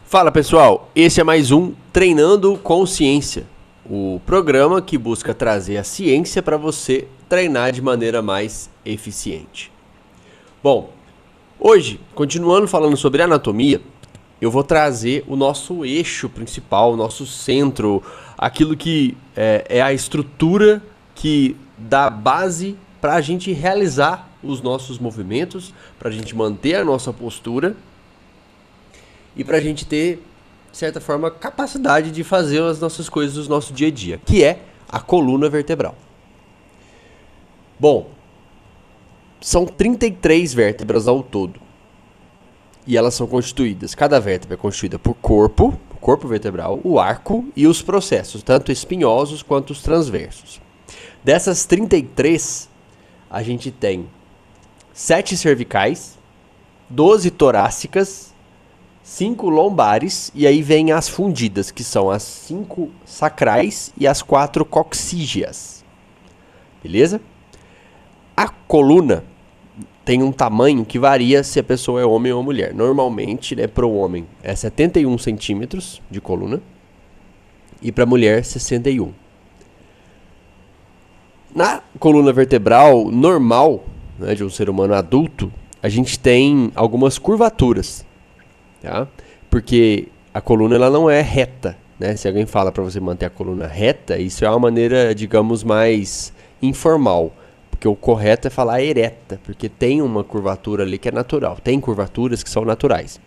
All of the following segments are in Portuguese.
Fala pessoal, esse é mais um Treinando Consciência, o programa que busca trazer a ciência para você treinar de maneira mais eficiente. Bom, hoje, continuando falando sobre anatomia, eu vou trazer o nosso eixo principal, o nosso centro, aquilo que é a estrutura que dá base para a gente realizar os nossos movimentos, para a gente manter a nossa postura e para a gente ter, de certa forma, capacidade de fazer as nossas coisas do nosso dia a dia, que é a coluna vertebral. Bom, são 33 vértebras ao todo. E elas são constituídas, cada vértebra é constituída por corpo, o corpo vertebral, o arco e os processos, tanto espinhosos quanto os transversos. Dessas 33, a gente tem 7 cervicais, 12 torácicas, 5 lombares, e aí vem as fundidas, que são as 5 sacrais e as 4 coxígeas. Beleza? A coluna tem um tamanho que varia se a pessoa é homem ou mulher. Normalmente, para o homem é 71 centímetros de coluna e para a mulher 61. Na coluna vertebral normal, né, de um ser humano adulto, a gente tem algumas curvaturas. Tá? Porque a coluna ela não é reta, né? Se alguém fala para você manter a coluna reta, isso é uma maneira, digamos, mais informal, porque o correto é falar ereta, porque tem uma curvatura ali que é natural, tem curvaturas que são naturais.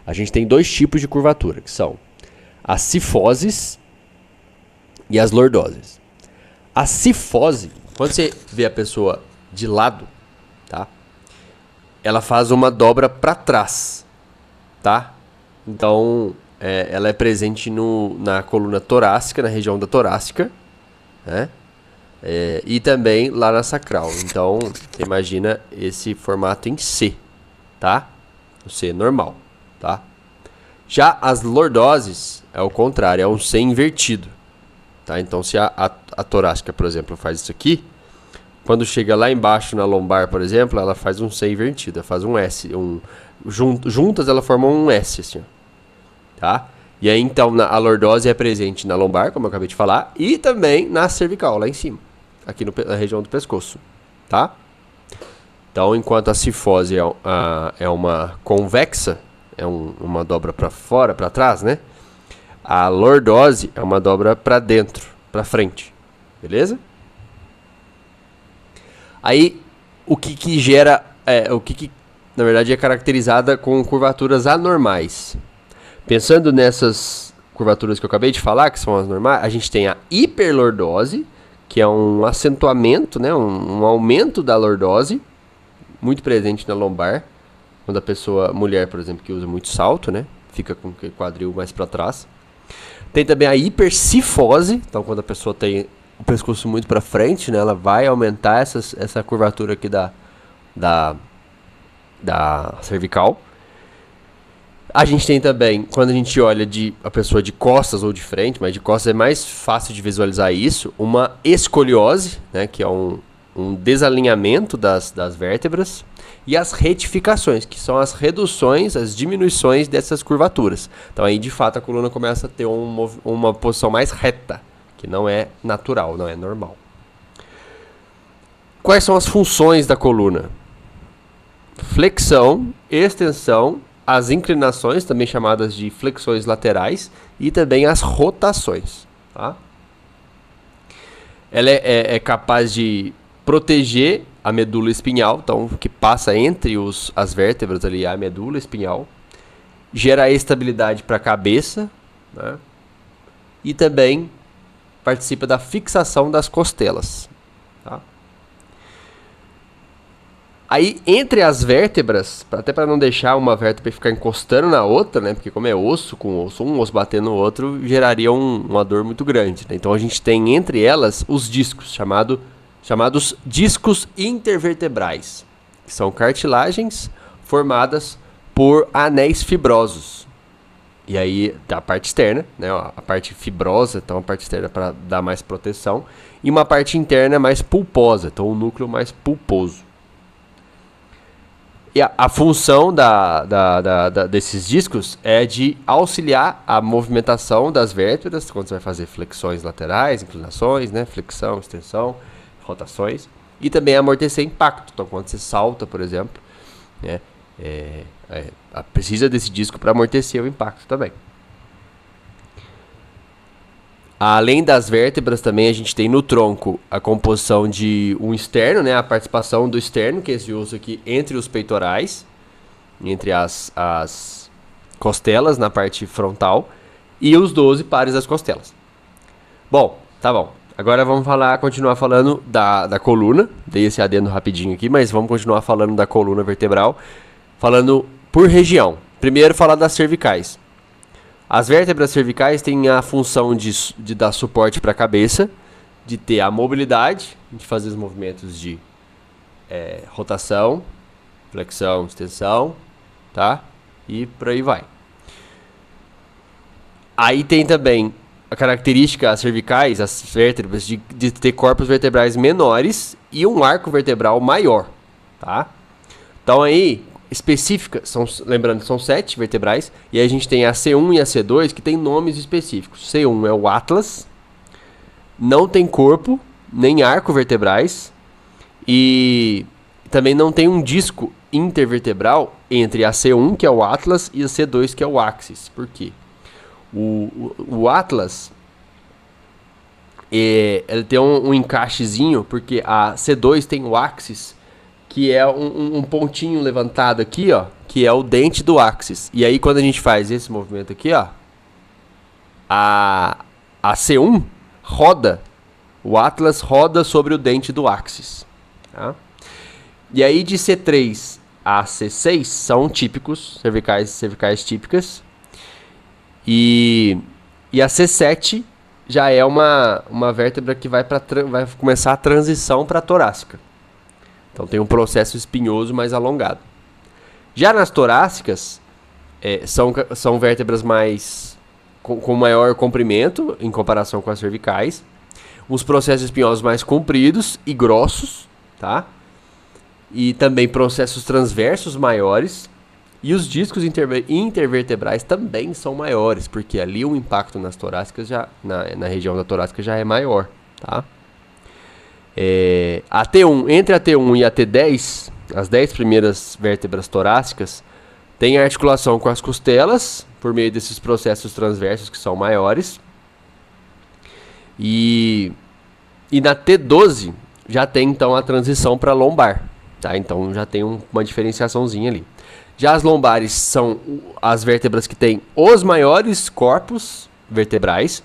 A gente tem 2 tipos de curvatura, que são as cifoses e as lordoses. A cifose, quando você vê a pessoa de lado, tá? Ela faz uma dobra para trás. Tá? Então, ela é presente na coluna torácica, na região da torácica, né? E também lá na sacral. Então, você imagina esse formato em C, tá? O C normal, tá? Já as lordoses é o contrário, é um C invertido, tá? Então, se a torácica, por exemplo, faz isso aqui, quando chega lá embaixo na lombar, por exemplo, ela faz um C invertido, ela faz um S, juntas ela forma um S, assim, ó, tá? E aí então a lordose é presente na lombar, como eu acabei de falar, e também na cervical, lá em cima, aqui na região do pescoço, tá? Então, enquanto a cifose é uma convexa, uma dobra para fora, para trás, né? A lordose é uma dobra para dentro, para frente, beleza? Aí, o que gera, na verdade é caracterizada com curvaturas anormais. Pensando nessas curvaturas que eu acabei de falar, que são as normais, a gente tem a hiperlordose, que é um acentuamento, né, um aumento da lordose, muito presente na lombar, quando a pessoa, mulher, por exemplo, que usa muito salto, né, fica com o quadril mais para trás. Tem também a hipercifose, então quando a pessoa tem o pescoço muito para frente, né, ela vai aumentar essa curvatura aqui da cervical. A gente tem também, quando a gente olha a pessoa de costas ou de frente, mas de costas é mais fácil de visualizar isso, uma escoliose, né, que é um desalinhamento das vértebras, e as retificações, que são as reduções, as diminuições dessas curvaturas. Então aí de fato a coluna começa a ter uma posição mais reta, que não é natural, não é normal. Quais são as funções da coluna? Flexão, extensão, as inclinações, também chamadas de flexões laterais, e também as rotações. Tá? Ela é capaz de proteger a medula espinhal, então que passa entre as vértebras ali, a medula espinhal, gerar estabilidade para a cabeça, né? E também participa da fixação das costelas. Tá? Aí, entre as vértebras, até para não deixar uma vértebra ficar encostando na outra, né? Porque como é osso com osso, um osso batendo no outro, geraria uma dor muito grande. Né? Então a gente tem entre elas os discos, chamados discos intervertebrais, que são cartilagens formadas por anéis fibrosos. E aí, a parte externa, né, a parte fibrosa, então a parte externa para dar mais proteção, e uma parte interna mais pulposa, então o núcleo mais pulposo. E a função desses discos é de auxiliar a movimentação das vértebras, quando você vai fazer flexões laterais, inclinações, né? Flexão, extensão, rotações. E também amortecer impacto. Então, quando você salta, por exemplo, né? Precisa desse disco para amortecer o impacto também. Além das vértebras, também a gente tem no tronco a composição de um externo, né? A participação do externo, que é esse osso aqui entre os peitorais, entre as costelas na parte frontal, e os 12 pares das costelas. Bom, tá bom. Agora vamos continuar falando da coluna. Dei esse adendo rapidinho aqui, mas vamos continuar falando da coluna vertebral, falando por região. Primeiro, falar das cervicais. As vértebras cervicais têm a função de dar suporte para a cabeça, de ter a mobilidade, de fazer os movimentos de rotação, flexão, extensão, tá? E por aí vai. Aí tem também a característica, as cervicais, as vértebras, de ter corpos vertebrais menores e um arco vertebral maior, tá? Então aí, específicas, lembrando, são 7 vertebrais, e aí a gente tem a C1 e a C2 que tem nomes específicos. C1 é o Atlas, não tem corpo, nem arco vertebrais, e também não tem um disco intervertebral entre a C1, que é o Atlas, e a C2, que é o Axis. Por quê? O Atlas, ele tem um encaixezinho, porque a C2 tem o Axis, que é um pontinho levantado aqui, ó, que é o dente do Axis. E aí quando a gente faz esse movimento aqui, ó, a C1 roda, o Atlas roda sobre o dente do Axis, tá? E aí de C3 a C6 são típicos, cervicais típicas. E a C7 já é uma vértebra que vai começar a transição para a torácica. Então tem um processo espinhoso mais alongado. Já nas torácicas, são vértebras mais com maior comprimento em comparação com as cervicais. Os processos espinhosos mais compridos e grossos, tá? E também processos transversos maiores. E os discos intervertebrais também são maiores, porque ali o impacto nas torácicas, na região da torácica, já é maior, tá? Entre a T1 e a T10, as 10 primeiras vértebras torácicas, tem articulação com as costelas, por meio desses processos transversos que são maiores. E na T12 já tem então a transição para lombar, tá? Então já tem uma diferenciaçãozinha ali. Já as lombares são as vértebras que têm os maiores corpos vertebrais,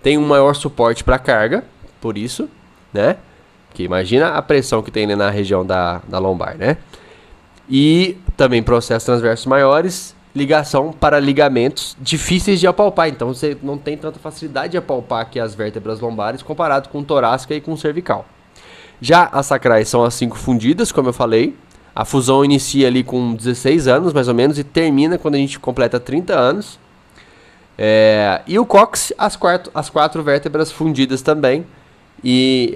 tem um maior suporte para carga, por isso, né? Porque imagina a pressão que tem ali na região da lombar, né? E também processos transversos maiores, ligação para ligamentos difíceis de apalpar. Então você não tem tanta facilidade de apalpar aqui as vértebras lombares comparado com torácica e com cervical. Já as sacrais são as 5 fundidas, como eu falei. A fusão inicia ali com 16 anos, mais ou menos, e termina quando a gente completa 30 anos. E o cóccix, as 4 vértebras fundidas também. E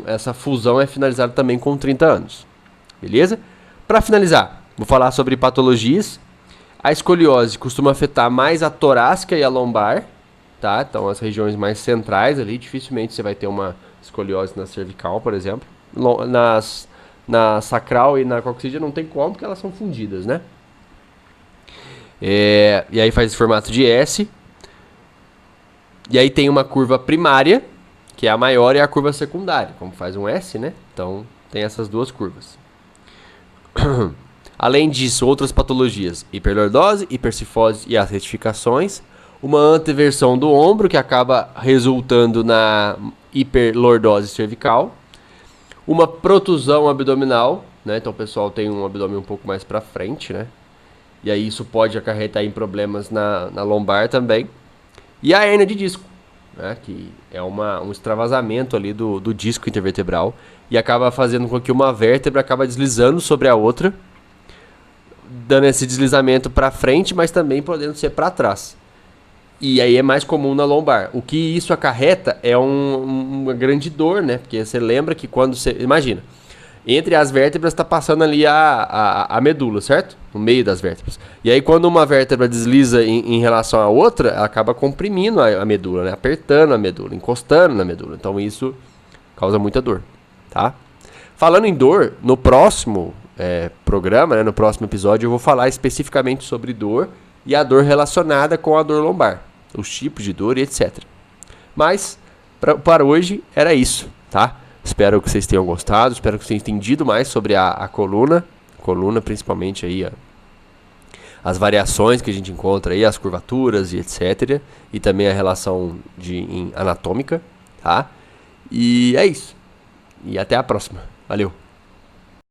essa fusão é finalizada também com 30 anos. Beleza? Para finalizar, vou falar sobre patologias. A escoliose costuma afetar mais a torácica e a lombar, tá? Então, as regiões mais centrais ali, dificilmente você vai ter uma escoliose na cervical, por exemplo. Na sacral e na coxídea não tem como, porque elas são fundidas, né? E aí faz esse formato de S. E aí tem uma curva primária, que é a maior, e a curva secundária, como faz um S, né? Então tem essas duas curvas. Além disso, outras patologias: hiperlordose, hipercifose e as retificações. Uma anteversão do ombro, que acaba resultando na hiperlordose cervical. Uma protusão abdominal, né? Então o pessoal tem um abdômen um pouco mais para frente, né? E aí isso pode acarretar em problemas na lombar também. E a hérnia de disco, né? Que é um extravasamento ali do disco intervertebral e acaba fazendo com que uma vértebra acaba deslizando sobre a outra, dando esse deslizamento para frente, mas também podendo ser para trás. E aí é mais comum na lombar. O que isso acarreta é uma grande dor, né? Porque você lembra que quando você... Imagina, Entre as vértebras está passando ali a medula, certo? No meio das vértebras. E aí quando uma vértebra desliza em relação à outra, ela acaba comprimindo a medula, né? Apertando a medula, encostando na medula. Então isso causa muita dor, tá? Falando em dor, no próximo programa, né, no próximo episódio, eu vou falar especificamente sobre dor e a dor relacionada com a dor lombar, os tipos de dor e etc. Mas, para hoje, era isso, tá? Espero que vocês tenham gostado, espero que vocês tenham entendido mais sobre a coluna principalmente aí, as variações que a gente encontra aí, as curvaturas e etc. E também a relação anatômica, tá? E é isso. E até a próxima. Valeu!